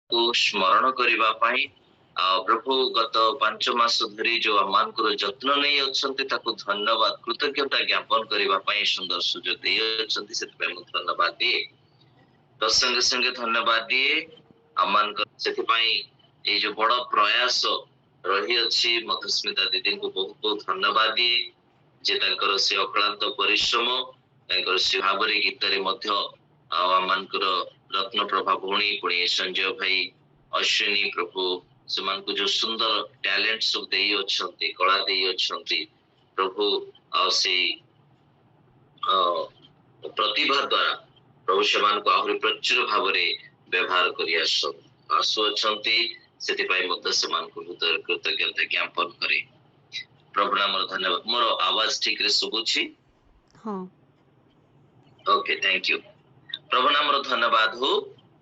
को स्मरण करबा पई प्रभु गत 5 मास धरी जो आमानकर जत्न नहीं अच्छंती ताको धन्यवाद कृतज्ञता ज्ञापन करबा पई सुंदर सुजोग दे अच्छंती से पे धन्यवाद दिए। तो संगे संगे धन्यवाद दिए आमानकर सेति पई ए जो बड़ प्रयास रही अछि मधुस्मिता दीदी को बहुत बहुत धन्यवाद दिए जे तांकर से अक्लांत परिश्रम तांकर से भाबरे गीतरे मध्य आमानकर रत्न प्रभा भौणी पुणी संजय भाई अश्विनी प्रभु सेमान को जो सुंदर टैलेंट सब देई अच्छंती कला देई अच्छंती प्रभु आ से प्रतिभा द्वारा प्रभु सेमान को आहुरी प्रचुर भावरे व्यवहार करिया आसु अच्छंती सेति पई मध्य सेमान को हृदय कृतज्ञता ज्ञापन करे। प्रभु नाम धन्यवाद। मोर आवाज ठीक रे सुबुछि? हां ओके थैंक यू। प्रभु नाम धन्यवाद हो।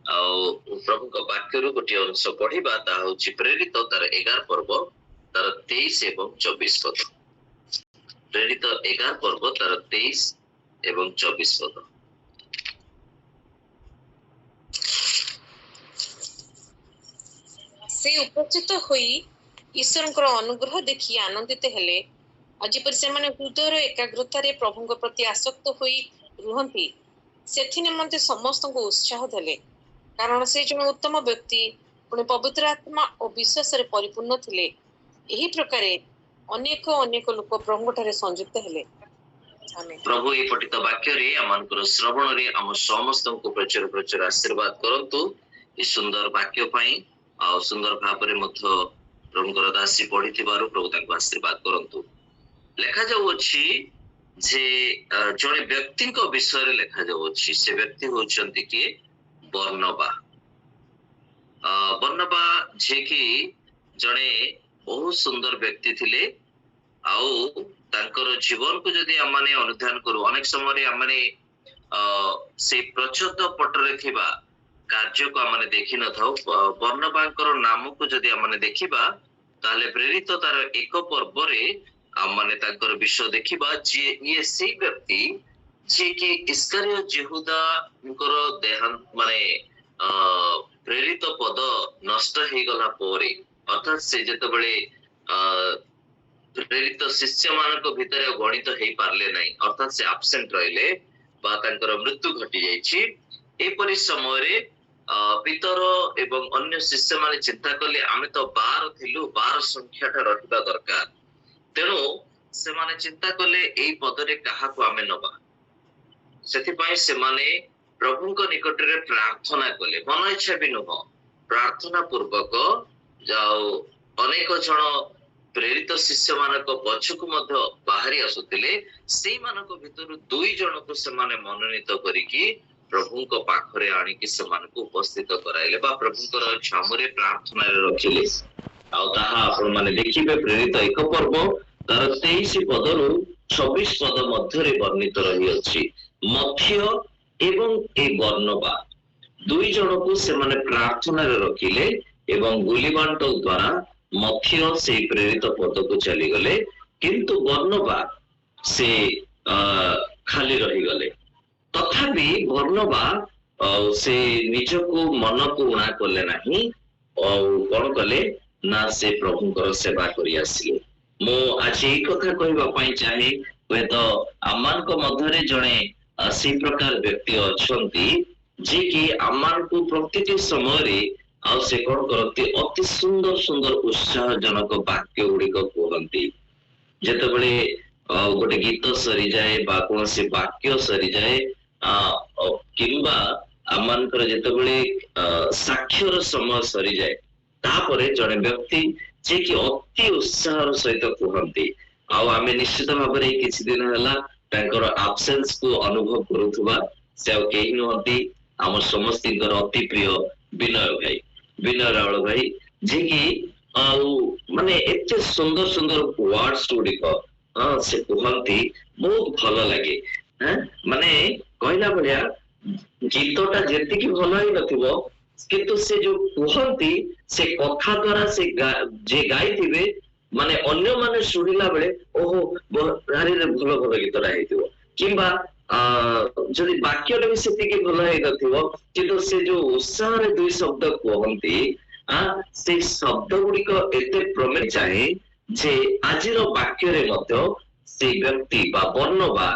प्रभु का वाक्य गोटे अंश पढ़ा ता हूँ प्रेरित तार 11 पर्व तार 23 एवं 24 पद। प्रेरित 11 पर्व तार 23 एवं 24 पद। से उपस्थित होई ईश्वरଙ୍କର अनुग्रह देखि आनंदित हेले आज पर से माने हृदयर एकाग्रता रे प्रभु को प्रति आसक्त होई रुहंती सेथि निमंते समस्त को उत्साह देले कारण से जन उत्तम व्यक्ति पुणे पवित्र आत्मा और विश्वास रे परिपूर्ण थिले। एही प्रकारे अनेक अनेक लोक प्रभु ठारे संयुक्त हेले। प्रभु ए पठित वाक्य रे अमानकर श्रवण रे हम समस्त को प्रचुर प्रचुर आशीर्वाद करंतु ई सुंदर वाक्य पई आ सुंदर भाबरे मध्य प्रभुकर दासी पढ़िथिबारु प्रभु ताको आशीर्वाद करंतु। लेखा जाउ अछि जे जणे व्यक्ति को विषय रे लेखा जाउ अछि से व्यक्ति होचंती कि बर्नबा। बर्नबा जे कि जणे बहुत सुंदर व्यक्ति थिले आउ तांकर जीवन को जदि हमने अनुध्यान करू अनेक समय हमने से प्रचोद पटरे थिबा कार्य को हमने देखि न थाउ बर्नबांकर नाम को जदि हमने देखिबा ताले प्रेरित तार 1 पर्व रे हमने तांकर विषय देखिबा जे ये से व्यक्ति जे कि इस्करियोत यहूदांकर देहांत माने प्रेरित पद नष्ट हे गला पोरे अर्थात से जेतबेले प्रेरित शिष्य मानक भितर गणित हे पारले नै अर्थात से एब्सेंट रहिले बा तांकर मृत्यु घटी जायछि। एपरि समय रे पितर एवं अन्य शिष्य माने चिंता कले आमे तो 12 थिलु 12 संख्याटा रहिबा दरकार तेनो से माने चिंता कले एई पदरे काहा को आमे नबा सेति पई से माने प्रभु को निकट रे प्रार्थना कले मन इच्छा भी नुह प्रार्थना पूर्वक जाओ अनेक जन प्रेरित शिष्य मानक पछकु मध्य बाहरी आसुतिले सेई मानक भितरु 2 जन को से माने मनोनीत करिकि प्रभु को पाखरे आनी कि से मानक उपस्थित कराइले बा प्रभु को छामरे प्रार्थना रे रखिले आ ताहा आपण माने देखिबे प्रेरित 1 पर्व तार 23 पदरु 26 पद मध्य रे वर्णित रही अछि। मध्य एवं ए बर्नबा 2 जन को से माने प्रार्थना रे रखिले एवं गुलीबांट द्वारा मध्य से प्रेरित पद को चली गले किंतु बर्नबा से खाली रही गले तथापि बर्नबा से निज को मन को उणा कले नाही कौन कले ना से प्रभुଙ୍କର सेवा करी आसिले। मो आज एई कथा कहबा पई चाहे वे तो आमान को मध्यरे जणे से प्रकार व्यक्ति अछंती जे कि आमान को प्रतिटी समय रे आ से कौन करती अति सुंदर सुंदर उत्साहजनक वाक्य गुड़िक कहती जेतेबेले गोटे गीत सरी जाए बा कौन से वाक्य सरी जाए किंबा आमानकर जेतेबेले साक्षर समय सरी जाए तापरे जने व्यक्ति जे कि अति उत्साहर सहित कहती आमे निश्चित भाव में किसी दिन है तांकर एब्सेंस को अनुभव करुथुबा से केही नहती आम समस्त अति प्रिय विनय रावल भाई जे कि माने एते सुंदर सुंदर वर्ड्स गुड़िक से कहती बहुत भल लगे माने कहला भलिया गीतटा जेति की भल ही नथिबो किंतु से जो कहती से कथा द्वारा से जे गाइथिबे माने अन्य माने सुनिला बेले ओहो भारी रे भल भल गीतटा हेतिबो किंबा ଯଦି ବାକ୍ୟଟା ବି ସେତିକି ଭଲ ହେଇନଥିବ କିନ୍ତୁ ସେ ଯୋଉ ଉତ୍ସାହରେ ଦୁଇ ଶବ୍ଦ କୁହନ୍ତି ସେଇ ଶବ୍ଦ ଗୁଡିକ ଏତେ ପ୍ରମେୟ ଚାହେଁ ଯେ ଆଜିର ବାକ୍ୟରେ ମଧ୍ୟ ସେଇ ବ୍ୟକ୍ତି ବା ବର୍ଣ୍ଣ ବା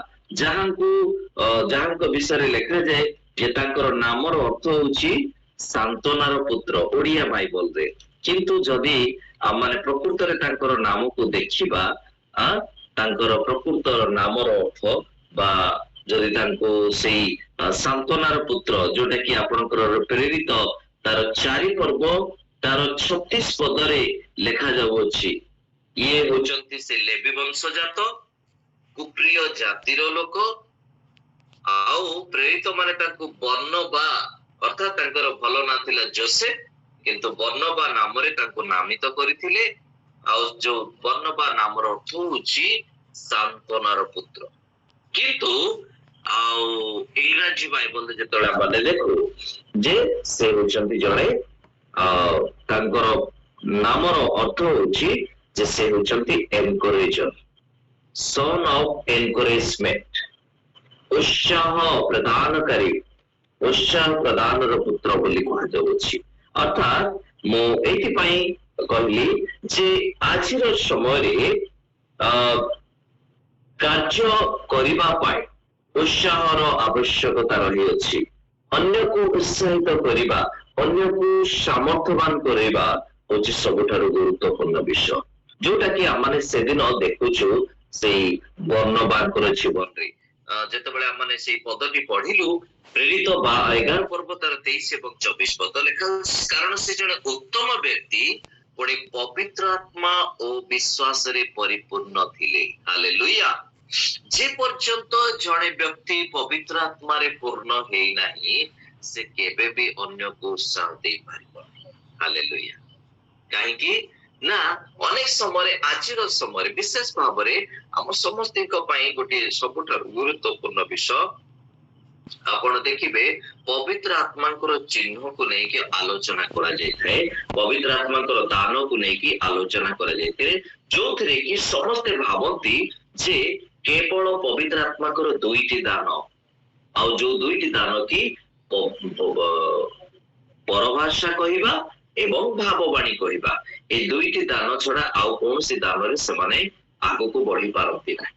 ଯାହାଙ୍କ ବିଷୟରେ ଲେଖାଯାଏ ଯେ ତାଙ୍କର ନାମର ଅର୍ଥ ହଉଛି ସାନ୍ତ୍ୱନାର ପୁତ୍ର ଓଡିଆ ବାଇବଲରେ, କିନ୍ତୁ ଯଦି ମାନେ ପ୍ରକୃତରେ ତାଙ୍କର ନାମକୁ ଦେଖିବା ତାଙ୍କର ପ୍ରକୃତର ନାମର ଅର୍ଥ ବା ଯଦି ତାଙ୍କୁ ସେଇ ସାନ୍ତ୍ୱନାର ପୁତ୍ର ଯୋଉଟା କି ଆପଣଙ୍କର ପ୍ରେରିତ ତାର 4 ପର୍ବ ତାର 36 ପଦରେ ଲେଖା ଯାଉଅଛି, ଇଏ ହଉଛନ୍ତି ସେ ଲେବି ବଂଶଜାତ କୁପ୍ରିୟ ଜାତିର ଲୋକ ଆଉ ପ୍ରେରିତ ମାନେ ତାଙ୍କୁ ବର୍ଣ୍ଣବା ଅର୍ଥାତ ତାଙ୍କର ଭଲ ନାଁ ଥିଲା ଯୋସେଫ କିନ୍ତୁ ବର୍ଣ୍ଣବା ନାମରେ ତାଙ୍କୁ ନାମିତ କରିଥିଲେ ଆଉ ଯୋଉ ବର୍ଣ୍ଣବା ନାମର ଅର୍ଥ ହଉଛି ସାନ୍ତ୍ୱନାର ପୁତ୍ର। କିନ୍ତୁ ଆଉ ଇଂରାଜୀ ବାଇବଲରେ ଯେତେବେଳେ ଆମେ ଦେଖୁ ଯେ ସେ ହଉଛନ୍ତି ଜଣେ ତାଙ୍କର ନାମର ଅର୍ଥ ହଉଛି ଯେ ସେ ହଉଛନ୍ତି ଏନକରେଜର, ସନ୍ ଅଫ ଏନକରେଜମେଣ୍ଟ, ଉତ୍ସାହ ପ୍ରଦାନକାରୀ, ଉତ୍ସାହ ପ୍ରଦାନର ପୁତ୍ର ବୋଲି କୁହାଯାଉଛି। ଅର୍ଥାତ ମୁଁ ଏଇଥିପାଇଁ କହିଲି ଯେ ଆଜିର ସମୟରେ କାର୍ଯ୍ୟ କରିବା ପାଇଁ ଉତ୍ସାହର ଆବଶ୍ୟକତା ରହିଅଛି। ଅନ୍ୟକୁ ଉତ୍ସାହିତ କରିବା, ଅନ୍ୟକୁ ସାମର୍ଥ୍ୟବାନ କରିବା ହଉଛି ସବୁଠାରୁ ଗୁରୁତ୍ୱପୂର୍ଣ୍ଣ ବିଷୟ, ଯୋଉଟା କି ଆମେ ସେଦିନ ଦେଖୁଛୁ ସେଇ ବର୍ଣ୍ଣବାଙ୍କର ଜୀବନରେ। ଯେତେବେଳେ ଆମେ ସେଇ ପଦଟି ପଢିଲୁ ପ୍ରେରିତ 11 ପର୍ବ ତାର 23 ଏବଂ 24 ପଦ ଲେଖା, କାରଣ ସେ ଜଣେ ଉତ୍ତମ ବ୍ୟକ୍ତି ପୁଣି ପବିତ୍ର ଆତ୍ମା ଓ ବିଶ୍ୱାସରେ ପରିପୂର୍ଣ୍ଣ ଥିଲେ। ହାଲେଲୁୟା। ଯେ ପର୍ଯ୍ୟନ୍ତ ଜଣେ ବ୍ୟକ୍ତି ପବିତ୍ର ଆତ୍ମାରେ ପୂର୍ଣ୍ଣ ହେଇନାହିଁ ସେ କେବେ ବି ଅନ୍ୟକୁ ଉତ୍ସାହ ଦେଇପାରିବନି। ହାଲେଲୁୟା। କାହିଁକି ନା ଅନେକ ସମୟରେ ଆଜିର ସମୟରେ ବିଶେଷ ଭାବରେ ଆମ ସମସ୍ତଙ୍କ ପାଇଁ ଗୋଟିଏ ସବୁଠାରୁ ଗୁରୁତ୍ୱପୂର୍ଣ୍ଣ ବିଷୟ ଆପଣ ଦେଖିବେ ପବିତ୍ର ଆତ୍ମାଙ୍କର ଚିହ୍ନକୁ ନେଇକି ଆଲୋଚନା କରାଯାଇଥାଏ, ପବିତ୍ର ଆତ୍ମାଙ୍କର ଦାନକୁ ନେଇକି ଆଲୋଚନା କରାଯାଇଥାଏ, ଯୋଉଥିରେ କି ସମସ୍ତେ ଭାବନ୍ତି ଯେ କେବଳ ପବିତ୍ର ଆତ୍ମାଙ୍କର 2ଟି ଦାନ ଆଉ ଯୋଉ 2ଟି ଦାନ କି ପରଭାଷା କହିବା ଏବଂ ଭାବବାଣୀ କହିବା, এই 2ଟି ଦାନ ଛଡା ଆଉ କୌଣସି ଦାନରେ ସେମାନେ ଆଗକୁ ବଢି ପାରନ୍ତି ନାହିଁ।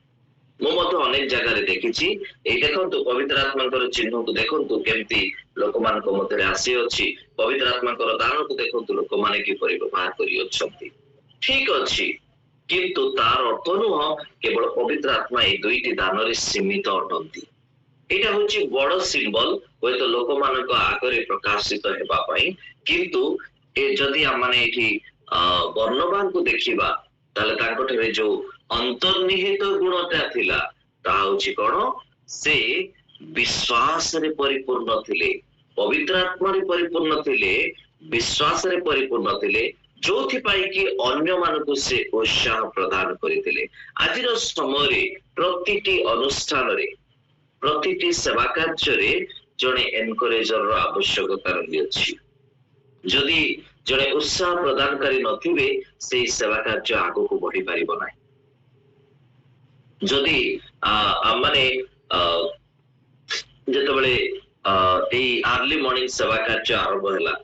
ମୁଁ ମଧ୍ୟ ଅନେକ ଜାଗାରେ ଦେଖିଛି, ଏଇ ଦେଖନ୍ତୁ ପବିତ୍ର ଆତ୍ମାଙ୍କର ଚିହ୍ନକୁ ଦେଖନ୍ତୁ କେମିତି ଲୋକମାନଙ୍କ ମଧ୍ୟରେ ଆସିଅଛି, ପବିତ୍ର ଆତ୍ମାଙ୍କର ଦାନକୁ ଦେଖନ୍ତୁ ଲୋକମାନେ କିପରି ବ୍ୟବହାର କରିଅଛନ୍ତି। ଠିକ ଅଛି, କିନ୍ତୁ ତାର ଅର୍ଥ ନୁହଁ କେବଳ ପବିତ୍ର ଆତ୍ମା ଏଇ 2ଟି ଦାନରେ ସୀମିତ ଅଟନ୍ତି। ଏଇଟା ହଉଛି ବଡ ସିମ୍ବଲ ହୁଏତ ଲୋକମାନଙ୍କ ଆଗରେ ପ୍ରକାଶିତ ହେବା ପାଇଁ, କିନ୍ତୁ ଯଦି ଆମେ ଏଠି ବର୍ଣ୍ଣବାଙ୍କୁ ଦେଖିବା ତାହେଲେ ତାଙ୍କଠାରେ ଯୋଉ ଅନ୍ତର୍ନିହିତ ଗୁଣଟା ଥିଲା ତାହା ହଉଛି କଣ, ସେ ବିଶ୍ୱାସରେ ପରିପୂର୍ଣ୍ଣ ଥିଲେ, ପବିତ୍ର ଆତ୍ମାରେ ପରିପୂର୍ଣ୍ଣ ଥିଲେ, ବିଶ୍ୱାସରେ ପରିପୂର୍ଣ୍ଣ ଥିଲେ, ଯୋଉଥିପାଇଁ କି ଅନ୍ୟମାନଙ୍କୁ ସେ ଉତ୍ସାହ ପ୍ରଦାନ କରିଥିଲେ। ଆଜିର ସମୟରେ ପ୍ରତିଟି ଅନୁଷ୍ଠାନରେ ପ୍ରତିଟି ସେବା କାର୍ଯ୍ୟରେ ଜଣେ ଏନକରେଜର ଆବଶ୍ୟକତା ରହିଅଛି। ଯଦି ଜଣେ ଉତ୍ସାହ ପ୍ରଦାନକାରୀ ନଥିବେ ସେଇ ସେବା କାର୍ଯ୍ୟ ଆଗକୁ ବଢି ପାରିବ ନାହିଁ। ଯଦି ମାନେ ଯେତେବେଳେ ଏଇ ଆର୍ଲି ମର୍ଣ୍ଣିଂ ସେବା କାର୍ଯ୍ୟ ଆରମ୍ଭ ହେଲା,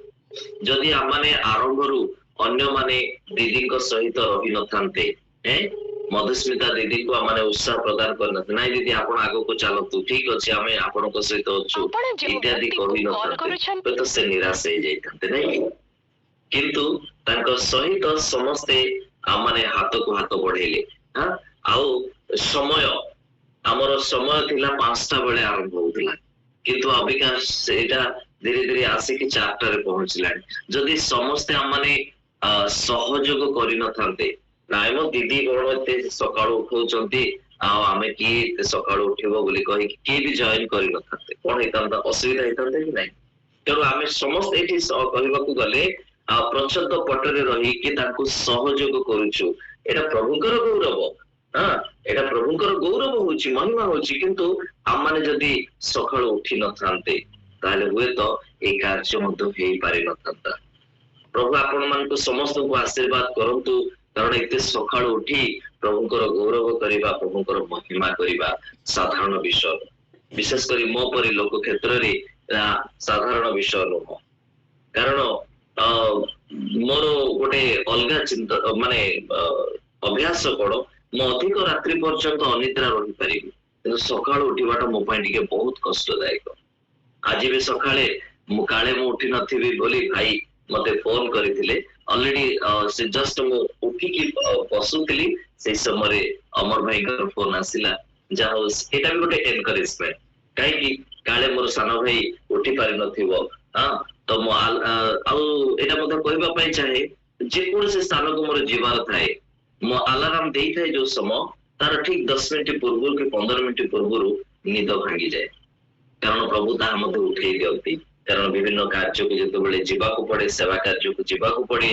ଯଦି ଆମେ ଆରମ୍ଭରୁ ଅନ୍ୟମାନେ ଦିଦିଙ୍କ ସହିତ ରହିନଥାନ୍ତେ, ମଧୁସ୍ମିତା ଦିଦିଙ୍କୁ ଆମେ ଉତ୍ସାହ ପ୍ରଦାନ କରିନଥାନ୍ତେ, ନାଇଁ ଦିଦି ଆପଣ ଆଗକୁ ଚାଲନ୍ତୁ, ଠିକ ଅଛି ଆମେ ଆପଣଙ୍କ ସହିତ ଅଛୁ ଇତ୍ୟାଦି କହିନଥାନ୍ତେ ତ ସେ ନିରାଶ ହେଇଯାଇଥାନ୍ତେ ନାଇଁ। କିନ୍ତୁ ତାଙ୍କ ସହିତ ସମସ୍ତେ ଆମେ ହାତକୁ ହାତ ବଢେଇଲେ। ଆଉ ସମୟ ଆମର ସମୟ ଥିଲା 5ଟା ବେଳେ ଆରମ୍ଭ ହଉଥିଲା, କିନ୍ତୁ ଅବିକା ସେଇଟା ଧୀରେ ଧୀରେ ଆସିକି 4ଟାରେ ପହଞ୍ଚିଲାଣି। ଯଦି ସମସ୍ତେ ଆମେ ସହଯୋଗ କରିନଥାନ୍ତେ, ନାଇଁ ମୋ ଦିଦି କଣ ଏତେ ସକାଳୁ ଉଠଉଛନ୍ତି ଆଉ ଆମେ କିଏ ଏତେ ସକାଳୁ ଉଠିବ ବୋଲି କହିକି କିଏ ବି ଜଏନ କରିନଥାନ୍ତେ, କଣ ହେଇଥାନ୍ତା, ଅସୁବିଧା ହେଇଥାନ୍ତା କି ନାଇଁ। ତେଣୁ ଆମେ ସମସ୍ତେ ଏଠି କହିବାକୁ ଗଲେ ପ୍ରଚ୍ଛଦ ପଟରେ ରହିକି ତାଙ୍କୁ ସହଯୋଗ କରୁଛୁ, ଏଇଟା ପ୍ରଭୁଙ୍କର ଗୌରବ। ଏଇଟା ପ୍ରଭୁଙ୍କର ଗୌରବ ହଉଛି, ମହିମା ହଉଛି, କିନ୍ତୁ ଆମମାନେ ଯଦି ସକାଳୁ ଉଠି ନଥାନ୍ତେ ତାହେଲେ ହୁଏତ ଏଇ କାର୍ଯ୍ୟ ମଧ୍ୟ ହେଇପାରିନଥାନ୍ତା। ପ୍ରଭୁ ଆପଣ ମାନଙ୍କୁ ସମସ୍ତଙ୍କୁ ଆଶୀର୍ବାଦ କରନ୍ତୁ, କାରଣ ଏତେ ସକାଳୁ ଉଠି ପ୍ରଭୁଙ୍କର ଗୌରବ କରିବା, ପ୍ରଭୁଙ୍କର ମହିମା କରିବା ସାଧାରଣ ବିଷୟ। विशेष करी मो परी लोक क्षेत्र रे साधारण विषय नुह कारण मोर गोटे अलग चिंता माने अभ्यास कौन मु अधिक रात्रि पर्यंत अनिद्रा रही पारि सकाळ उठवाटा मो टिके बहुत कष्टदायक आज भी सकाळे काले मु उठी नथिबी बोली भाई मते फोन करथिले ऑलरेडी से जस्ट मु उठिकी बसुथिली से समय अमर भाई का फोन आसिला जहाँ एटा भी गोटे एनकरेजमेंट कहीं काले मोर सान भाई उठी पारि नथिबो हां तो मु एटा मते कहबा पई चाहे जे कोन से स्थान को मोर जीवार थाए मो अलार्म देई थाए जो समय तार ठीक 10 मिनिट पूर्व के 15 मिनिट पूर्व निद भांगी जाए कारण प्रभु ताहा मते उठे दियंती कारण विभिन्न कार्य को जिते जीवा को पड़े सेवा कार्य को जीवा को पड़े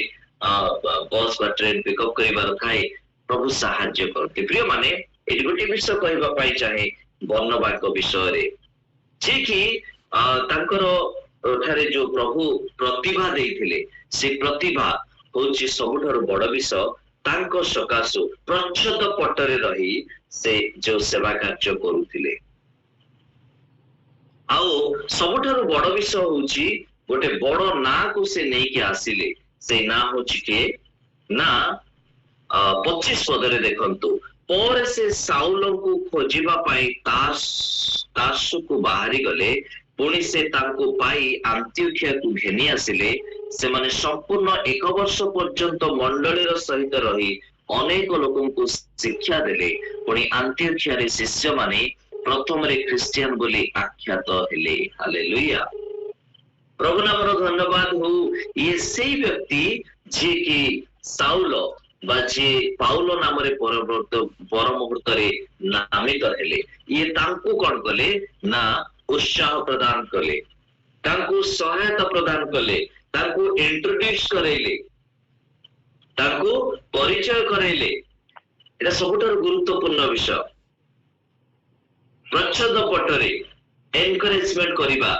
बस बा ट्रेन पिकअप करिवार थाए प्रभु साहाय्य करते प्रिय माने एटी गोटे विषय कहबा पाई चाहे बर्नबाक विषय रे जे कि तांकर ठारे जो प्रभु प्रतिभा देइथिले से प्रतिभा होची सबुठार बड़ विषय तांको सकाशु प्रच्छद पटरे रही से जो सेवा कार्य करुथिले आउ सबुठार बड़ विषय होची गोटे बड़ ना को से नहीं के आसिले से ना होची के ना 25 पदरे देखंतु पर से साउल को खोजिबा पाई तार्सु को बाहरी गले पुणी से तांको पाई आंतियोखिया को घेनी आसिले से माने संपूर्ण 1 वर्ष पर्यंत मंडलीर सहित रही अनेक लोकों को शिक्षा देले पुणी आंतियोखिया रे शिष्य माने प्रथम रे क्रिश्चियन बोली आख्यात हेले हालेलुया प्रभु नाम धन्यवाद हो ये सही व्यक्ति जे कि साउल बा जे पाउलो नाम रे पर मुहूर्त रे नामित हेले ये तांको कोन कले ना उत्साह प्रदान कले तांको सहायता प्रदान कले तांको इंट्रोड्यूस करेले तांको परिचय करेले एटा सबुठार गुरुत्वपूर्ण विषय प्रच्छद पटरे एनकरेजमेंट करिबा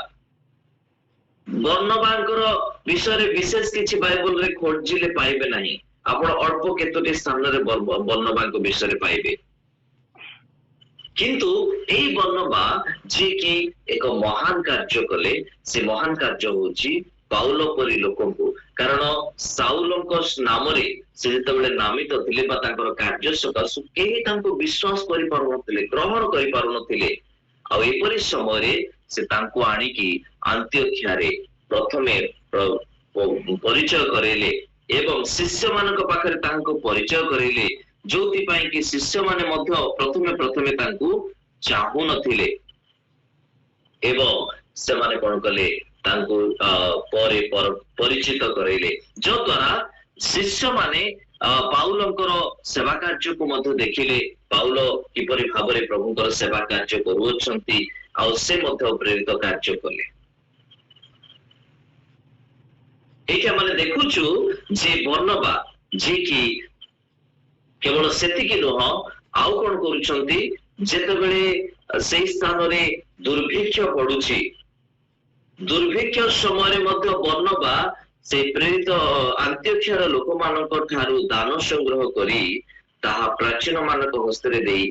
बर्नबांकर विषय रे विशेष किछि बाइबल रे खोजिले पाइबे नाही आपण अल्प केतोटी स्थान रे बर्नबांक विषय रे पाइबे किंतु एई बर्नबा जे कि एक महान कार्य कले से महान कार्य होची पाउलो परी लोकों को कारण साउलଙ୍କ नामरे से जेतबेले नामित थिले बा तांकर कार्य सकाशु केही तांको विश्वास करि पारु नथिले ग्रहण करि पारु नथिले आ एपरि समय रे से तांको आनी की अंत्योख्या रे प्रथमे परिचय करेले एवं शिष्य मानक पाखरे तांको परिचय करेले जोति पाई कि शिष्य माने मध्य प्रथमे तांको चाहू नथिले एवं से माने कोन कले तांको परे परिचित करेले जो द्वारा शिष्य माने पाउलंकर सेवा कार्य को मध्य देखिले पाउल किपरि भाबरे प्रभुंकर सेवा कार्य करूछंती आ से मध्य प्रेरित कार्य कले एटा माने देखुछु जे बर्नबा जे कि केवल सेतिकी नुह आउ कोन करूछंती जेतेबेले सेही स्थान रे दुर्भिक्ष पडुछि दुर्भिक्ष समय मध्य बर्नबा से प्रेरित अंत्योख्यार लोक मानक ठारू दान संग्रह करी ताहा प्राचीन मानक हस्तरे देई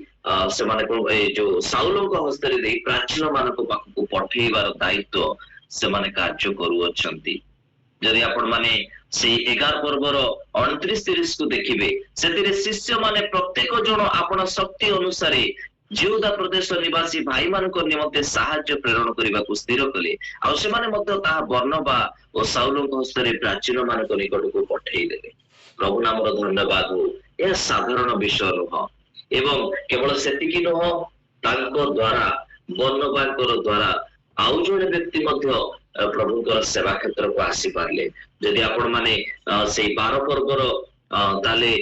से माने जो साउलଙ୍କ हस्तरे देई प्राचीन मानक पाखକୁ पठेइबार दायित्व से माने कार्य करूछंती जदि आपण माने से 11 पर्वर 29-30 को देखिबे सेतिरे शिष्य माने प्रत्येक जन आपण शक्ति अनुसार जिहुदा प्रदेश निवासी भाई मानक निमंते साहाय्य प्रेरण करने को स्थिर कले आ से माने मध्य ता बर्नबा और साउलଙ୍କ हस्तरे प्राचीन मानक निकट को पठेई देले प्रभु नाम धन्यवाद हो यह साधारण विषय नुह एवं केवल सेतिकी नुह तांको द्वारा बर्नबाकर द्वारा आउ जने व्यक्ति मध्य प्रभुकर सेवा क्षेत्र को आसी पारले यदि आपण माने से 12 पर्वर ताले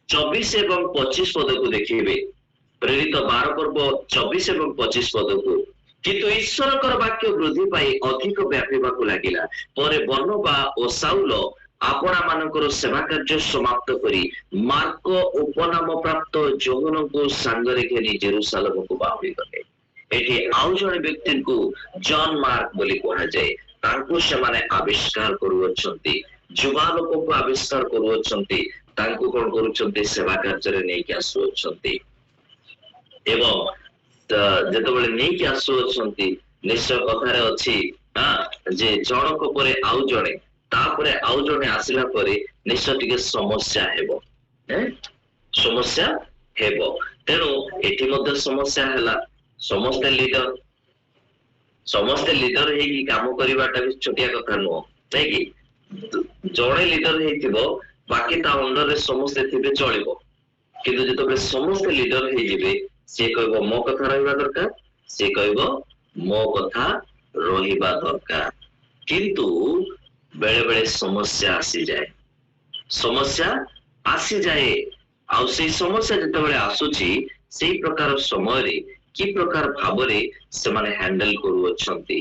24 एवं 25 पद को देखिबे प्रेरित 12 पर्व 24 एवं 25 पद को किंतु ईश्वरकर वाक्य वृद्धि पाई अधिक व्यापीबाकू लागिला परे बर्नबा और साउल आपना मानकर सेवा कार्य समाप्त करी मार्क उपनाम प्राप्त जोहन को सांगरे घेनी जेरूसालेम को बाहुरी गले एठी आउ जने व्यक्ति को जॉन मार्क बोली कहा जाए तांको से माने आविष्कार करूछंती युवा लोक को आविष्कार करूछंती तांको कोन करूछंती सेवा कार्य रे नै के आसुछंती एवं ଯେତେବେଳେ ନେଇକି ଆସୁଅଛନ୍ତି ନିଶ୍ଚୟ କଥାରେ ଅଛି ଯେ ଜଣକ ପରେ ଆଉ ଜଣେ ତାପରେ ଆଉ ଜଣେ ଆସିଲା ପରେ ନିଶ୍ଚୟ ଟିକେ ସମସ୍ୟା ହେବ, ସମସ୍ୟା ହେବ। ତେଣୁ ଏଠି ମଧ୍ୟ ସମସ୍ୟା ହେଲା। ସମସ୍ତେ ଲିଡର ହେଇକି କାମ କରିବାଟା ବି ଛୋଟିଆ କଥା ନୁହଁ, ନାଇଁ କି? ଜଣେ ଲିଡର ହେଇଥିବ ବାକି ତା ଅଣ୍ଡରରେ ସମସ୍ତେ ଥିବେ ଚଳିବ, କିନ୍ତୁ ଯେତେବେଳେ ସମସ୍ତେ ଲିଡର ହେଇଯିବେ ସିଏ କହିବ ମୋ କଥା ରହିବା ଦରକାର, ସିଏ କହିବ ମୋ କଥା ରହିବା ଦରକାର। କିନ୍ତୁ ବେଳେ ବେଳେ ସମସ୍ୟା ଆସିଯାଏ। ଆଉ ସେଇ ସମସ୍ୟା ଯେତେବେଳେ ଆସୁଛି ସେଇ ପ୍ରକାର ସମୟରେ କି ପ୍ରକାର ଭାବରେ ସେମାନେ ହ୍ୟାଣ୍ଡେଲ କରୁଅଛନ୍ତି।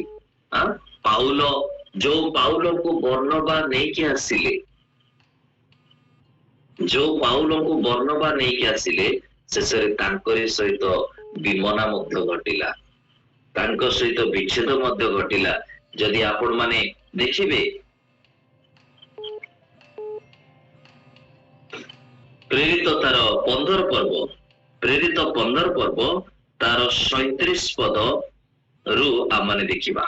ଯୋଉ ପାଉଲଙ୍କୁ ବର୍ଣ୍ଣବା ନେଇକି ଆସିଲେ, ଶେଷରେ ତାଙ୍କରି ସହିତ ବିମନା ମଧ୍ୟ ଘଟିଲା, ତାଙ୍କ ସହିତ ବିଚ୍ଛେଦ ମଧ୍ୟ ଘଟିଲା। ଯଦି ଆପଣ ମାନେ ଦେଖିବେ ପ୍ରେରିତ ତାର 15 ପର୍ବ ତାର 37 ପଦ ରୁ ଆମେ ଦେଖିବା।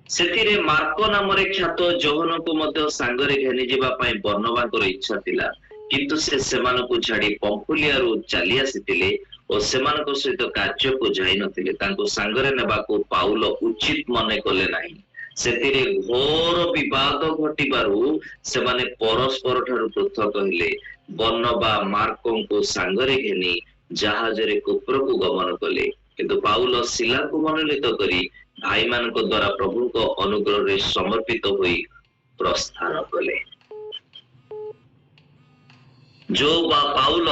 ସେଥିରେ ମାର୍କ ନାମରେ ଖ୍ୟାତ ଯୋହନକୁ ମଧ୍ୟ ସାଙ୍ଗରେ ଘେନି ଯିବା ପାଇଁ ବର୍ଣ୍ଣବାଙ୍କର ଇଚ୍ଛା ଥିଲା, କିନ୍ତୁ ସେ ସେମାନଙ୍କୁ ଛାଡ଼ି ପମ୍ଫୁଲିଆରୁ ଚାଲି ଆସିଥିଲେ ଓ ସେମାନଙ୍କ ସହିତ କାର୍ଯ୍ୟକୁ ଯାଇନଥିଲେ। ତାଙ୍କୁ ସାଙ୍ଗରେ ନେବାକୁ ପାଉଲ ଉଚିତ ମନେ କଲେ ନାହିଁ। ସେଥିରେ ଘୋର ବିବାଦ ଘଟିବାରୁ ସେମାନେ ପରସ୍ପର ଠାରୁ ପୃଥକ ହେଲେ। ବର୍ଣ୍ଣବା ମାର୍କଙ୍କୁ ସାଙ୍ଗରେ ଘେନି ଜାହାଜରେ କୁପ୍ରକୁ ଗମନ କଲେ, କିନ୍ତୁ ପାଉଲ ଶିଲାକୁ ମନୋନୀତ କରି ଭାଇମାନଙ୍କ ଦ୍ୱାରା ପ୍ରଭୁଙ୍କ ଅନୁଗ୍ରହରେ ସମର୍ପିତ ହୋଇ ପ୍ରସ୍ଥାନ କଲେ। ଯୋଉ ବା ପାଉଲ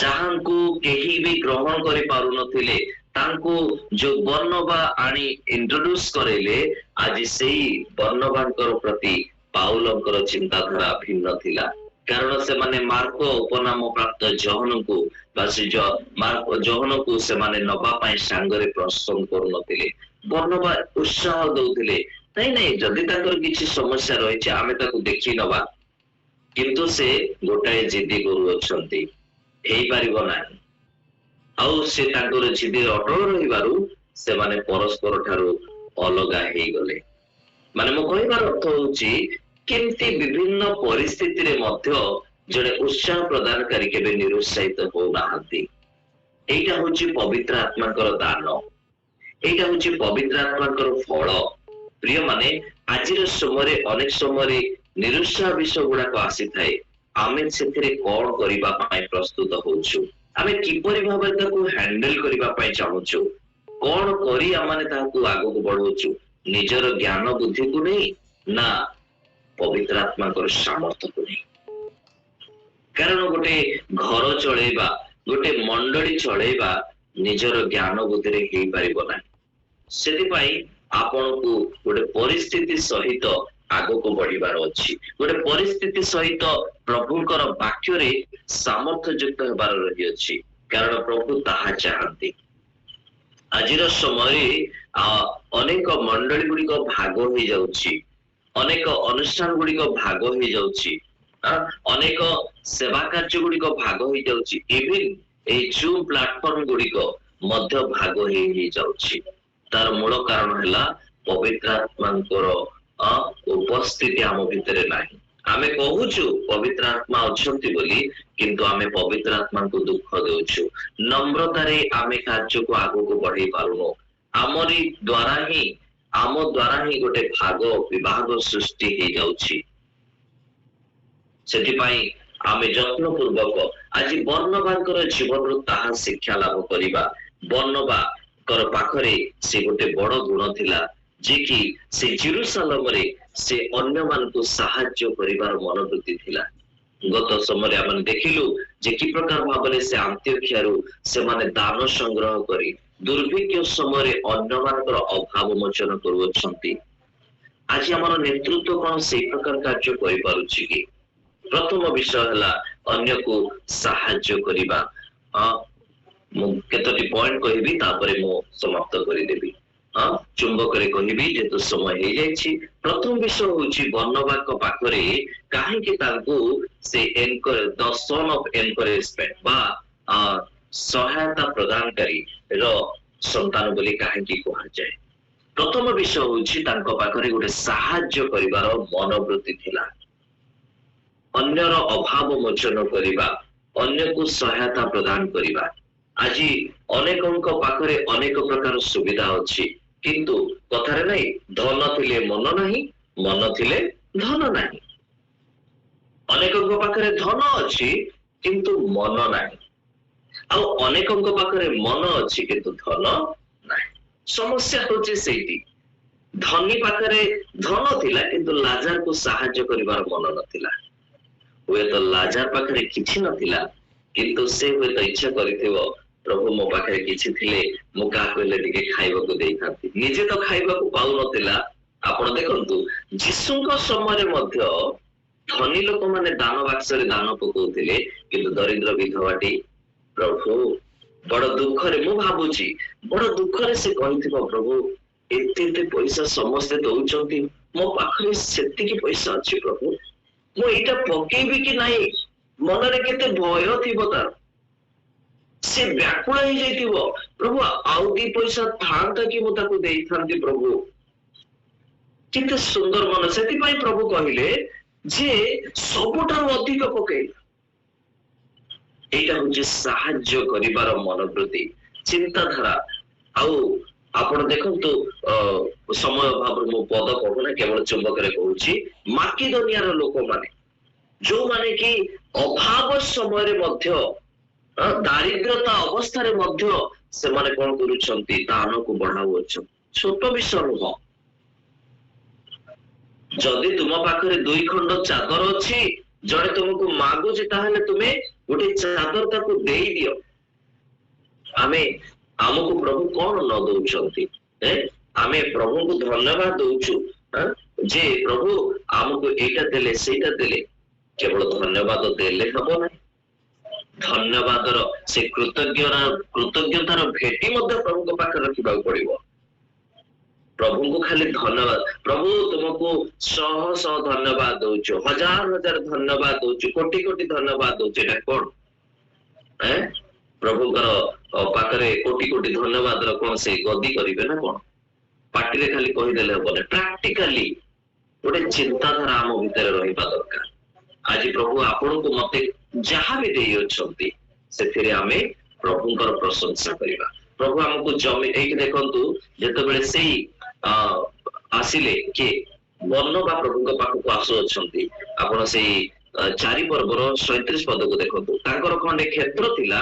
ଯାହାଙ୍କୁ କେହି ବି ଗ୍ରହଣ କରିପାରୁନଥିଲେ ତାଙ୍କୁ ଯୋଉ ବର୍ଣ୍ଣବା ଆଣି ଇଣ୍ଟ୍ରୋଡ୍ୟୁସ କରେଇଲେ, ଆଜି ସେଇ ବର୍ଣ୍ଣବାଙ୍କର ପ୍ରତି ପାଉଲଙ୍କର ଚିନ୍ତାଧାରା ଭିନ୍ନ ଥିଲା। କାରଣ ସେମାନେ ମାର୍କ ଉପନାମ ପ୍ରାପ୍ତ ଯୋହନକୁ ବା ସେ ଯୋହନକୁ ସେମାନେ ନବା ପାଇଁ ସାଙ୍ଗରେ ପ୍ରସନ୍ନ କରୁନଥିଲେ। ବର୍ଣ୍ଣବା ଉତ୍ସାହ ଦଉଥିଲେ, ନାଇଁ ଯଦି ତାଙ୍କର କିଛି ସମସ୍ୟା ରହିଛି ଆମେ ତାକୁ ଦେଖି ନବା, କିନ୍ତୁ ସେ ଗୋଟାଏ ଜିଦି କରୁଅଛନ୍ତି, ହେଇପାରିବ ନାହିଁ। ଆଉ ସେ ତାଙ୍କର ଜିଦିରେ ଅଟଳ ରହିବାରୁ ସେମାନେ ପରସ୍ପର ଠାରୁ ଅଲଗା ହେଇଗଲେ। ମାନେ ମୁଁ କହିବାର ଅର୍ଥ ହଉଛି କେମିତି ବିଭିନ୍ନ ପରିସ୍ଥିତିରେ ମଧ୍ୟ ଜଣେ ଉତ୍ସାହ ପ୍ରଦାନକାରୀ କେବେ ନିରୁତ୍ସାହିତ ହଉନାହାନ୍ତି। ଏଇଟା ହଉଛି ପବିତ୍ର ଆତ୍ମାଙ୍କର ଦାନ, ଏଇଟା ହଉଛି ପବିତ୍ର ଆତ୍ମାଙ୍କର ଫଳ। ପ୍ରିୟ ମାନେ, ଆଜିର ସମୟରେ ଅନେକ ସମୟରେ ନିରୁତ୍ସାହ ବିଷୟ ଗୁଡାକ ଆସିଥାଏ। ଆମେ ସେଥିରେ କଣ କରିବା ପାଇଁ ପ୍ରସ୍ତୁତ ହଉଛୁ, ଆମେ କିପରି ଭାବରେ ତାକୁ ହ୍ୟାଣ୍ଡେଲ କରିବା ପାଇଁ ଚାହୁଁଛୁ, କଣ କରି ଆମେ ତାହାକୁ ଆଗକୁ ବଢଉଛୁ? ନିଜର ଜ୍ଞାନ ବୁଦ୍ଧିକୁ ନେଇ ନା ପବିତ୍ର ଆତ୍ମାଙ୍କର ସାମର୍ଥ୍ୟକୁ ନେଇ? କାରଣ ଗୋଟେ ଘର ଚଳେଇବା, ଗୋଟେ ମଣ୍ଡଳୀ ଚଳେଇବା ନିଜର ଜ୍ଞାନ ବୁଦ୍ଧିରେ ହେଇପାରିବ ନାହିଁ। ସେଥିପାଇଁ ଆପଣଙ୍କୁ ଗୋଟେ ପରିସ୍ଥିତି ସହିତ ଆଗକୁ ବଢିବାର ଅଛି, ଗୋଟେ ପରିସ୍ଥିତି ସହିତ ପ୍ରଭୁଙ୍କର ବାକ୍ୟରେ ସାମର୍ଥ୍ୟ ଯୁକ୍ତ ହେବାର ରହିଅଛି, କାରଣ ପ୍ରଭୁ ତାହା ଚାହାନ୍ତି। ଆଜିର ସମୟରେ ଅନେକ ମଣ୍ଡଳୀ ଗୁଡିକ ଭାଗ ହେଇଯାଉଛି, ଅନେକ ଅନୁଷ୍ଠାନ ଗୁଡିକ ଭାଗ ହେଇଯାଉଛି, ଅନେକ ସେବା କାର୍ଯ୍ୟ ଗୁଡିକ ଭାଗ ହେଇଯାଉଛି, ଇଭିନ୍ ଏଇ ଜୁମ୍ ପ୍ଲାଟଫର୍ମ ଗୁଡିକ ମଧ୍ୟ ଭାଗ ହେଇଯାଉଛି। ତାର ମୂଳ କାରଣ ହେଲା ପବିତ୍ର ଆତ୍ମାଙ୍କର ଉପସ୍ଥିତି ଆମ ଭିତରେ ନାହିଁ। ଆମେ କହୁଛୁ ପବିତ୍ର ଆତ୍ମା ଅଛନ୍ତି ବୋଲି, କିନ୍ତୁ ଆମେ ପବିତ୍ର ଆତ୍ମାଙ୍କୁ ଦୁଃଖ ଦେଉଛୁ। ନମ୍ରତାରେ ଆମେ କାର୍ଯ୍ୟକୁ ଆଗକୁ ବଢେଇ ପାରୁନୁ। ଆମ ଦ୍ୱାରା ହିଁ ଗୋଟେ ଭାଗ ବିଭାଗ ସୃଷ୍ଟି ହେଇଯାଉଛି। ସେଥିପାଇଁ ଆମେ ଯତ୍ନପୂର୍ବକ ଆଜି ବର୍ଣ୍ଣବାଙ୍କର ଜୀବନରୁ ତାହା ଶିକ୍ଷା ଲାଭ କରିବା। ବର୍ଣ୍ଣବାଙ୍କର ପାଖରେ ସେ ଗୋଟେ ବଡ ଗୁଣ ଥିଲା, ଯେ କି ସେ ଜେରୁସାଲେମରେ ସେ ଅନ୍ୟମାନଙ୍କୁ ସାହାଯ୍ୟ କରିବାର ମନୋବୃତ୍ତି ଥିଲା। ଗତ ସମୟରେ ଆମେ ଦେଖିଲୁ ଯେ କି ପ୍ରକାର ଭାବରେ ସେ ଆନ୍ତିଓଖିଆରୁ ସେମାନେ ଦାନ ସଂଗ୍ରହ କରି ଦୁର୍ଭିକ୍ଷ ସମୟରେ ଅନ୍ୟମାନଙ୍କର ଅଭାବ ମୋଚନ କରୁଅଛନ୍ତି। ଆଜି ଆମର ନେତୃତ୍ୱ କଣ ସେଇ ପ୍ରକାର କାର୍ଯ୍ୟ କରିପାରୁଛି କି? ପ୍ରଥମ ବିଷୟ ହେଲା ଅନ୍ୟକୁ ସାହାଯ୍ୟ କରିବା। ମୁଁ କେତୋଟି ପଏଣ୍ଟ କହିବି, ତାପରେ ମୁଁ ସମାପ୍ତ କରିଦେବି। ଚୁମ୍ବକରେ କହିବି ଯେହେତୁ ସମୟ ହେଇଯାଇଛି। ପ୍ରଥମ ବିଷୟ ହଉଛି ବର୍ଣ୍ଣବାଙ୍କ ପାଖରେ କାହିଁକି ତାଙ୍କୁ ସେ ଦ ସନ୍ ଅଫ ଏନକରେଜମେଣ୍ଟ ବା ସହାୟତା ପ୍ରଦାନକାରୀ ର ସନ୍ତାନ ବୋଲି କାହିଁକି କୁହାଯାଏ? ପ୍ରଥମ ବିଷୟ ହଉଛି ତାଙ୍କ ପାଖରେ ଗୋଟେ ସାହାଯ୍ୟ କରିବାର ମନୋବୃତ୍ତି ଥିଲା, ଅନ୍ୟର ଅଭାବ ମୋଚନ କରିବା, ଅନ୍ୟକୁ ସହାୟତା ପ୍ରଦାନ କରିବା। ଆଜି ଅନେକଙ୍କ ପାଖରେ ଅନେକ ପ୍ରକାର ସୁବିଧା ଅଛି, କିନ୍ତୁ କଥାରେ ନାହିଁ ଧନ ଥିଲେ ମନ ନାହିଁ, ମନ ଥିଲେ ଧନ ନାହିଁ। ଅନେକଙ୍କ ପାଖରେ ଧନ ଅଛି କିନ୍ତୁ ମନ ନାହିଁ, ଆଉ ଅନେକଙ୍କ ପାଖରେ ମନ ଅଛି କିନ୍ତୁ ଧନ ନାହିଁ। ସମସ୍ୟା ହଉଛି ସେଇଠି, ଧନୀ ପାଖରେ ଧନ ଥିଲା କିନ୍ତୁ ଲାଜାରକୁ ସାହାଯ୍ୟ କରିବାର ମନ ନଥିଲା। ହୁଏତ ଲାଜାର ପାଖରେ କିଛି ନଥିଲା, କିନ୍ତୁ ସେ ହୁଏତ ଇଚ୍ଛା କରିଥିବ ପ୍ରଭୁ ମୋ ପାଖରେ କିଛି ଥିଲେ ମୁଁ କାହାକୁ ହେଲେ ଟିକେ ଖାଇବାକୁ ଦେଇଥାନ୍ତି, ନିଜେ ତ ଖାଇବାକୁ ପାଉନଥିଲା। ଆପଣ ଦେଖନ୍ତୁ ଯୀଶୁଙ୍କ ସମୟରେ ମଧ୍ୟ ଧନୀ ଲୋକମାନେ ଦାନ ବାକ୍ସରେ ଦାନ ପକାଉଥିଲେ, କିନ୍ତୁ ଦରିଦ୍ର ବିଧବାଟି ପ୍ରଭୁ ବଡ ଦୁଃଖରେ, ମୁଁ ଭାବୁଛି ବଡ ଦୁଃଖରେ ସେ କହିଥିବ ପ୍ରଭୁ ଏତେ ଏତେ ପଇସା ସମସ୍ତେ ଦଉଛନ୍ତି, ମୋ ପାଖରେ ସେତିକି ପଇସା ଅଛି ପ୍ରଭୁ, ମୁଁ ଏଇଟା ପକେଇବି କି ନାହିଁ, ମନରେ କେତେ ଭୟ ଥିବ ତାର। ସେ ବ୍ୟାକୁଳ ହେଇଯାଇଥିବ, ପ୍ରଭୁ ଆଉ ଦି ପଇସା ଥାନ୍ତା କି ମୁଁ ତାକୁ ଦେଇଥାନ୍ତି ପ୍ରଭୁ। କେତେ ସୁନ୍ଦର ମନ। ସେଥିପାଇଁ ପ୍ରଭୁ କହିଲେ ଯେ ସବୁଠାରୁ ଅଧିକ ପକେଇ। এইটা হচ্ছে সাহায্য করিবার মনোবৃত্তি, চিন্তাধারা। ଆଉ ଆପଣ ଦେଖନ୍ତୁ ସମୟ ଅଭାବରୁ ମୁଁ ପଦ କହୁନା, କେବଳ ଚୁମ୍ବକରେ କହୁଛି। ମାକିଦୋନିଆର ଲୋକମାନେ ଯୋଉମାନେ କି ଅଭାବ ସମୟରେ ମଧ୍ୟ, ଦାରିଦ୍ରତା ଅବସ୍ଥାରେ ମଧ୍ୟ ସେମାନେ କଣ କରୁଛନ୍ତି, ଦାନକୁ ବଢାଉଅଛନ୍ତି। ଛୋଟ ବିଷୟ ନୁହଁ। ଯଦି ତୁମ ପାଖରେ 2 ଖଣ୍ଡ ଚାଦର ଅଛି, ଜଣେ ତୁମକୁ ମାଗୁଛି, ତାହେଲେ ତୁମେ ଗୋଟେ ଚାଦର ତାକୁ ଦେଇଦିଅ। ଆମକୁ ପ୍ରଭୁ କଣ ନ ଦଉଛନ୍ତି, ଆମେ ପ୍ରଭୁଙ୍କୁ ଧନ୍ୟବାଦ ଦଉଛୁ ଯେ ପ୍ରଭୁ ଆମକୁ ଏଇଟା ଦେଲେ ସେଇଟା ଦେଲେ। କେବଳ ଧନ୍ୟବାଦ ଦେଲେ ହବ ନାହିଁ, ଧନ୍ୟବାଦର ସେ କୃତଜ୍ଞତାର ଭେଟି ମଧ୍ୟ ପ୍ରଭୁଙ୍କ ପାଖରେ ରଖିବାକୁ ପଡିବ। ପ୍ରଭୁଙ୍କୁ ଖାଲି ଧନ୍ୟବାଦ, ପ୍ରଭୁ ତୁମକୁ ଶହ ଶହ ଧନ୍ୟବାଦ ଦଉଛୁ, ହଜାର ହଜାର ଧନ୍ୟବାଦ ଦଉଛୁ, କୋଟି କୋଟି ଧନ୍ୟବାଦ ଦଉଛୁ, ଏଟା କଣ? ପ୍ରଭୁଙ୍କର ପାଖରେ କୋଟି କୋଟି ଧନ୍ୟବାଦର କଣ ସେଇ ଗଦି କରିବେ ନା କଣ? ପାଟିରେ ଖାଲି କହିଦେଲେ ହବନି, ପ୍ରାକ୍ଟିକାଲି ଗୋଟେ ଚିନ୍ତାଧାରା ଆମ ଭିତରେ ରହିବା ଦରକାର। ଆଜି ପ୍ରଭୁ ଆପଣଙ୍କୁ ମତେ ଯାହା ବି ଦେଇଅଛନ୍ତି ସେଥିରେ ଆମେ ପ୍ରଭୁଙ୍କର ପ୍ରଶଂସା କରିବା। ପ୍ରଭୁ ଆମକୁ ଜମି, ଏଇଠି ଦେଖନ୍ତୁ ଯେତେବେଳେ ସେଇ ଆସିଲେ କିଏ ବର୍ଣ୍ଣବା ପ୍ରଭୁଙ୍କ ପାଖକୁ ଆସୁଅଛନ୍ତି, ଆପଣ ସେଇ 4 ପର୍ବର 37 ପଦକୁ ଦେଖନ୍ତୁ। ତାଙ୍କର ଖଣ୍ଡେ କ୍ଷେତ୍ର ଥିଲା,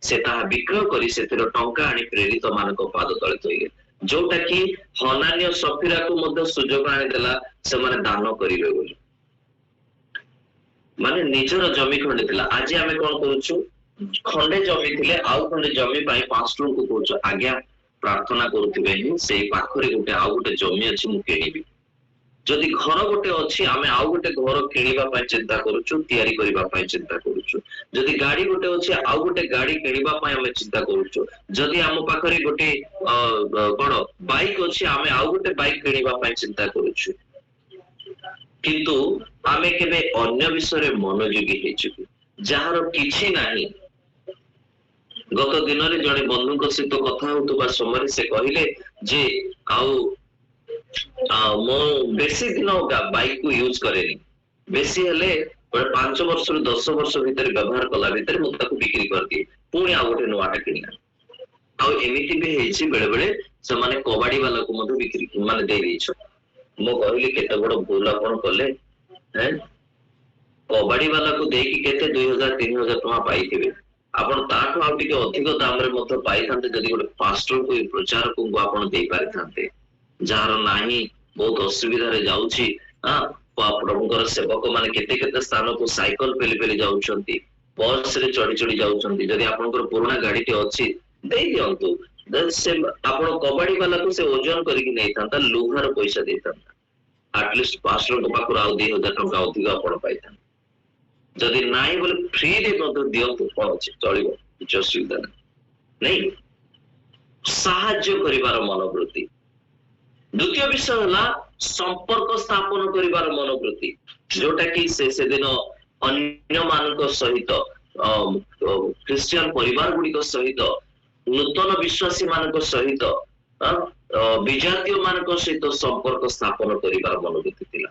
ସେ ତାହା ବିକ୍ରୟ କରି ସେଥିର ଟଙ୍କା ଆଣି ପ୍ରେରିତ ମାନଙ୍କ ପାଦ ତଳେ ଥୋଇଲେ, ଯୋଉଟା କି ହନାନୀୟ ସଫିରାକୁ ମଧ୍ୟ ସୁଯୋଗ ଆଣିଦେଲା ସେମାନେ ଦାନ କରିବେ ବୋଲି। ମାନେ ନିଜର ଜମି ଖଣ୍ଡେ ଥିଲା। ଆଜି ଆମେ କଣ କରୁଛୁ, ଖଣ୍ଡେ ଜମି ଥିଲେ ଆଉ ଖଣ୍ଡେ ଜମି ପାଇଁ ପାଷ୍ଟରଙ୍କୁ କହୁଛୁ ଆଜ୍ଞା ପ୍ରାର୍ଥନା କରୁଥିବେ ହିଁ ସେଇ ପାଖରେ ଗୋଟେ ଆଉ ଗୋଟେ ଜମି ଅଛି ମୁଁ କିଣିବି। ଯଦି ଘର ଗୋଟେ ଅଛି, ଆମେ ଆଉ ଗୋଟେ ଘର କିଣିବା ପାଇଁ ଚିନ୍ତା କରୁଛୁ, ତିଆରି କରିବା ପାଇଁ ଚିନ୍ତା କରୁଛୁ। ଯଦି ଗାଡି ଗୋଟେ ଅଛି, ଆଉ ଗୋଟେ ଗାଡି କିଣିବା ପାଇଁ ଆମେ ଚିନ୍ତା କରୁଛୁ। ଯଦି ଆମ ପାଖରେ ଗୋଟେ କଣ ବାଇକ୍ ଅଛି, ଆମେ ଆଉ ଗୋଟେ ବାଇକ୍ କିଣିବା ପାଇଁ ଚିନ୍ତା କରୁଛୁ। କିନ୍ତୁ ଆମେ କେବେ ଅନ୍ୟ ବିଷୟରେ ମନୋଯୋଗୀ ହେଇଛୁ? ଯାହାର କିଛି ନାହିଁ। ଗତ ଦିନରେ ଜଣେ ବନ୍ଧୁଙ୍କ ସହିତ କଥା ହେଉଥିବା ସମୟରେ ସେ କହିଲେ ଯେ ଆଉ ମୁଁ ବେଶୀ ଦିନ ବାଇକ୍ କୁ ୟୁଜ କରେନି, ବେଶୀ ହେଲେ 5 ବର୍ଷରୁ 10 ବର୍ଷ ଭିତରେ ବ୍ୟବହାର କଲା ଭିତରେ ମୁଁ ତାକୁ ବିକ୍ରି କରିଦିଏ, ପୁଣି ଆଉ ଗୋଟେ ନୂଆଟା କିଣିବା। ଆଉ ଏମିତି ବି ହେଇଛି ବେଳେ ବେଳେ ସେମାନେ କବାଡି ବାଲାକୁ ମଧ୍ୟ ବିକ୍ରି ମାନେ ଦେଇ ଦେଇଛନ୍ତି। ମୁଁ କହିଲି କେତେ ବଡ ଭୁଲ ଆପଣ କଲେ, କବାଡି ବାଲାକୁ ଦେଇକି କେତେ 2000-3000 ଟଙ୍କା ପାଇଥିବେ, ଆପଣ ତାଠୁ ଆଉ ଟିକେ ଅଧିକ ଦାମରେ ମଧ୍ୟ ପାଇଥାନ୍ତେ ଯଦି ଗୋଟେ ପାଷ୍ଟରକୁ ପ୍ରଚାରକଙ୍କୁ ଆପଣ ଦେଇପାରିଥାନ୍ତେ। ଯାହାର ନାହିଁ, ବହୁତ ଅସୁବିଧାରେ ଯାଉଛି, ପ୍ରଭୁଙ୍କର ସେବକ ମାନେ କେତେ କେତେ ସ୍ଥାନକୁ ସାଇକେଲ ପେଲି ପେଲି ଯାଉଛନ୍ତି, ବସ ରେ ଚଢି ଚଢି ଯାଉଛନ୍ତି। ଯଦି ଆପଣଙ୍କର ପୁରୁଣା ଗାଡିଟି ଅଛି ଦେଇ ଦିଅନ୍ତୁ, ସେ ଆପଣ କବାଡି ବାଲାକୁ ସେ ଓଜନ କରିକି ନେଇଥାନ୍ତା, ଲୁହାର ପଇସା ଦେଇଥାନ୍ତା, ଆଟଲିଷ୍ଟ ପାଷ୍ଟରଙ୍କ ପାଖରୁ ଆଉ 2000 ଟଙ୍କା ଅଧିକ ଆପଣ ପାଇଥାନ୍ତେ। ଯଦି ନାହିଁ ବୋଲେ ଫ୍ରିରେ ମଧ୍ୟ ଦିଅନ୍ତୁ, କଣ ଅଛି, ଚଳିବ, କିଛି ଅସୁବିଧା ନାହିଁ। ସାହାଯ୍ୟ କରିବାର ମନୋବୃତ୍ତି। ଦ୍ୱିତୀୟ ବିଷୟ ହେଲା ସମ୍ପର୍କ ସ୍ଥାପନ କରିବାର ମନୋବୃତ୍ତି, ଯୋଉଟା କି ସେ ସେଦିନ ଅନ୍ୟମାନଙ୍କ ସହିତ ଖ୍ରୀଷ୍ଟିଆନ ପରିବାର गुड़िक सहित नूतन विश्वासी मान सहित विजातीय मान सहित संपर्क स्थापन करिबार मनोवृत्ति थिला।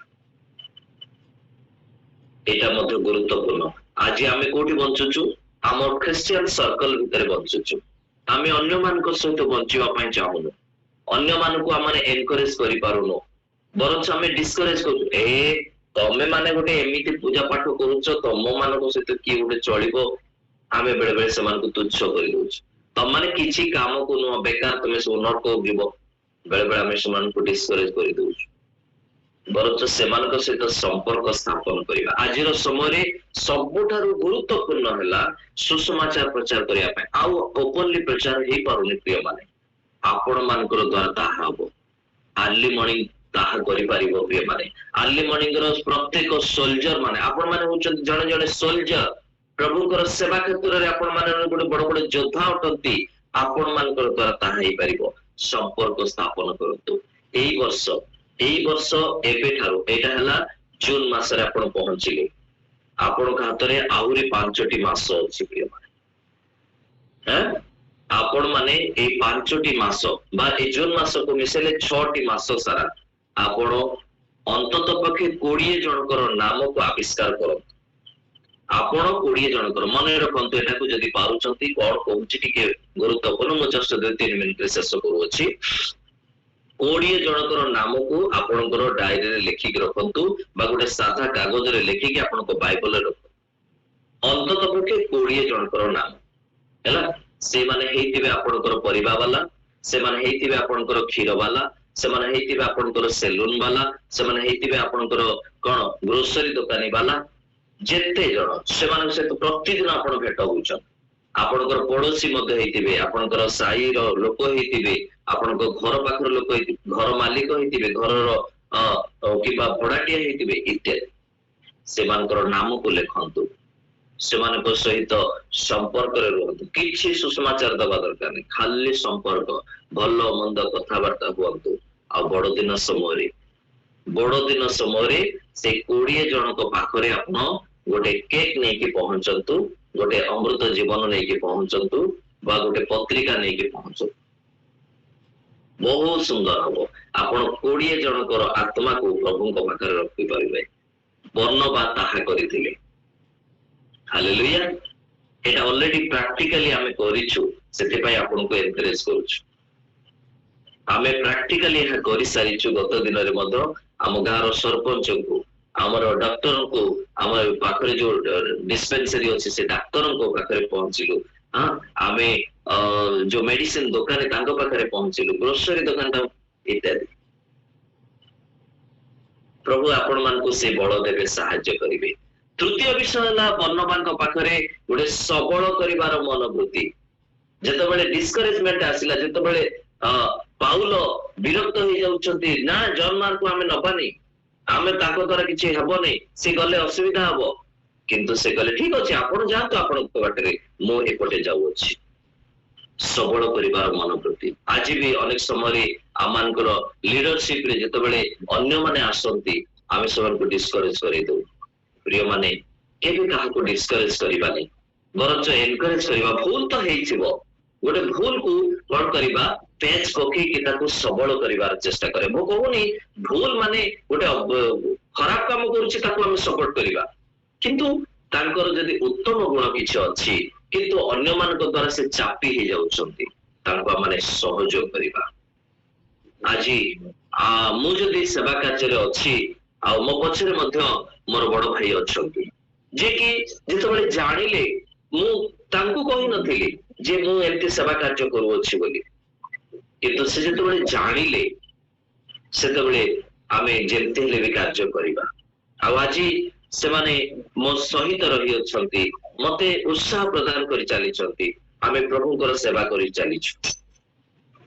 एटा मध्य गुरुत्वपूर्ण। आज आमे कोठी बंचुचु आम ख्रिस्टियन सर्कल भितर बंचुचु आमे अन्य मान सहित बंचिबा पई चाहुनु अन्य मान को आमे एनकरेज करि पारुनो बरंच आमे डिस्करेज करू ए तमे माने गोटे एमिति पूजा पाठ करूछ तम मान को सहित की गोटे चलिबो आमे बेले बेले समान को तुच्छ करि दोछ तम माने किछि काम को न बेकार तमे सोनर को जीवो बेले बेले आमे समान को डिस्करेज करि दोछ बरंच सेमान को सहित संपर्क स्थापन करिबा। आजिर समय सबुठारु गुरुत्वपूर्ण हैला सुसमाचार प्रचार करिया पय आ ओपनली प्रचार हे पारुनी प्रिय माने आपण मानकर द्वारा ताहा हबो अर्ली मॉर्निंग ताहा करि पारिबो प्रिय माने अर्ली मॉर्निंग रो प्रत्येक सोल्जर माने आपण माने होचन जणे जणे सोल्जर प्रभुकर सेवा क्षेत्र रे आपण माने गोटे बड़ बड़ योद्धा अटंती आपण मानकर द्वारा ताहा हे पारिबो संपर्क स्थापन करतु। एई वर्ष एबे ठारो एटा हला जून मास रे आपण पहुंचिले आपण हाथ रे आहुरी 5टी मास अछि प्रिय माने आपण माने ए 5टी मास बा ए जून मास को मिसेले 6टी मास सारा आपण अंतत पक्षे 20 जनकर नाम को आविष्कार करत आपण 20 जनकर मन रखंतु एटा को जदी पारुचंती कोन कहूची टिके गुरुत्वपूर्ण म जस्ट 2-3 मिनिट रे शेष करू अछि 20 जनकर नाम को आपणकर डायरी रे लिखिक रखंतु बा गोटे साधा कागज रे लिखिक आपनको बाइबल रे रख अंतत पक्षे 20 जनकर नाम हैला से माने हेतिबे आपणकर परिबा वाला से माने हेतिबे आपणकर क्षीर वाला से माने हेतिबे आपणकर सेलून वाला से माने हेतिबे आपणकर कोन ग्रोसरी दुकानी वाला जेते जण से माने से प्रतिदिन आपण भेट होउछन आपणकर पड़ोसी मध्य हेतिबे आपणकर साई रो लोक हेतिबे आपणकर घर पाखर लोक हेतिबे घर मालिक हेतिबे घर रो किबा भड़ाटिया हेतिबे इत्यादि से मानकर नाम को लेखंतु से मानको सहित संपर्क रे रहंतु किछि सुसमाचार दबा दरकार नै खाली संपर्क भलो मंद कथा वार्ता हुअंतु आ बड़ दिन समय से 20 जन को पाखरे आपण गोटे केक नै कि पहुंचंतु गोटे अमृत जीवन नै कि पहुंचंतु बा गोटे पत्रिका नै कि पहुंचंतु बहुत सुंदर हबो आपण 20 जनकर आत्मा को प्रभु को पाखरे रखि परिबे वर्णबा ताहा करिथिले। हालेलुया एटा ऑलरेडी प्रैक्टिकली हमें करिछु सेते पय आपन को एनकरेज करूछु हमें प्रैक्टिकली यह करि सारिछु गत दिन रे मधो हम गार सरपंच को हमर डॉक्टर को हमर पाखरे जो डिस्पेंसरी अछि से डॉक्टर को पाखरे पहुंचिलु हां हमें जो मेडिसिन दुकान है तांको पाखरे पहुंचिलु ग्रोसरी दुकान ता इत्यादि प्रभु आपण मान को से बळ देबे सहाय्य करिवे। तृतीय विषय है वर्णवान पाखरे गोटे सबल करिवार मनोवृत्ति जेतबेले डिस्करेजमेंट आसिला जेतबेले पाउल विरक्त हो जाउछंती ना जॉन मार्क को हमें नबानी हमें ताको द्वारा किछि हेबोनी से गले असुविधा हबो किंतु से गले ठीक अछि आपण जातो आपण बाटरे मो एपटे जाउ अछि सबल करिवार मनोवृत्ति। आज भी अनेक समय आमानकर लीडरशिप रे जेतबेले अन्य माने आसंती आमे सबन को डिस्करेज करि दउ प्रिय माने केबे काहा को डिस्करेज करिबानी बरंच एनकरेज करिबा भूल तो हेइथिबो गोटे भूल को कोन करिबा पेज पके कि ताको सबल करिवार चेष्टा करे मो कहूनी भूल माने गोटे खराब काम करूची ताको हम सपोर्ट करिबा किंतु तांकर जदी उत्तम गुण किछ अछि किंतु अन्य मानक द्वारा से चापी हे जाउछंती तांको माने सहयोग करिबा। आजी मु जदी सेवा कार्य रे अछि आ मो पछरे मध्य मोर बड़ भाई अछंती जे कि जेतबेले जानिले मु तांको कहि नथिली जे मु एमती सेवा कार्य करू अछि बोली किंतु से जेतबेले जानिले सेतबेले आमे जेमते हेले भी कार्य करिबा आ आजी से माने मो सहित रही अछंती मते उत्साह प्रदान करि चाली छंती आमे प्रभुकर सेवा करि चाली छु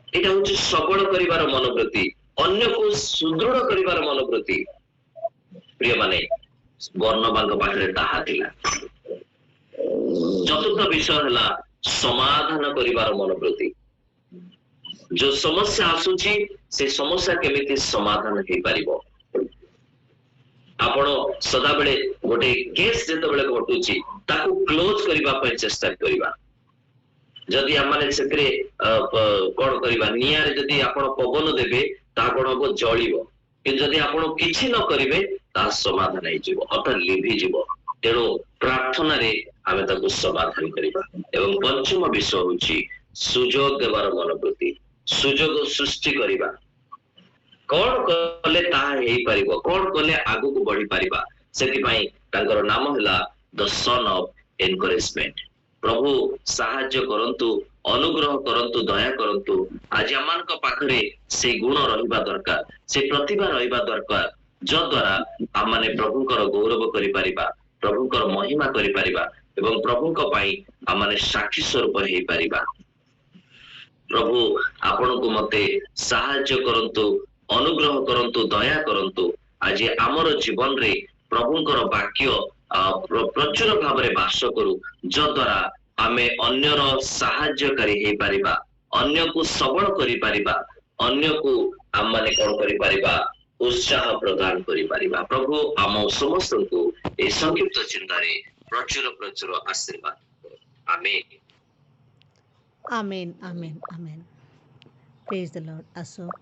एटा होछि सबल करिवार मनोवृत्ति अन्य को सुदृढ़ करिवार मनोवृत्ति प्रिय माने वर्णवान पाखरे ताहा थिला। चतुर्थ विषय हला समाधान करिवार मनोवृत्ति जो समस्या आसुची से समस्या केमिति समाधान हे पारिबो आपण सदा बेले गोटे केस जेतबेले घटुची ताकू क्लोज करबा पय चेष्टा करबा जदि हमने सेतरे कोन करबा निया रे जदि आपण पवन देबे ता कोन हो जळिबो कि जदि आपण किछि न करिवे ता समाधान हे जीवो अर्थात लिभि जीवो तेणु प्रार्थना रे आमे ताकू समाधान करबा एवं पंचम विषय होची सुजोग देवार मनोवृत्ति सुजोग सृष्टि करबा कोन कले ता हेई परिबो कोन कले आगु को बढ़ी परिबा सेति पई तांकर नाम हला द सन ऑफ एनकरेजमेंट प्रभु साहाय्य करंतु अनुग्रह करंतु दया करंतु आज आमान को पाखरे से गुण रहिबा दरकार से प्रतिभा रहिबा दरकार जो द्वारा आमाने प्रभुकर गौरव करि परिबा प्रभुकर महिमा करि परिबा एवं प्रभुक पई आमाने साक्षी स्वरूप हेई परिबा प्रभु आपण को मते साहाय्य करंतु अनुग्रह करंतु दया करंतु आज आमर जीवन रे प्रभुकर वाक्य प्रचुर भाव में बास करू जो द्वारा आमे अन्यर साहाय्यकारी हे परिबा अन्य को सबल करि परिबा अन्य को आम माने कोन करि परिबा उत्साह प्रदान करि परिबा प्रभु आम समस्त को ए संक्षिप्त चिंता रे प्रचुर प्रचुर आशीर्वाद आमेन आमेन आमेन आमेन प्रेज द लॉर्ड। असो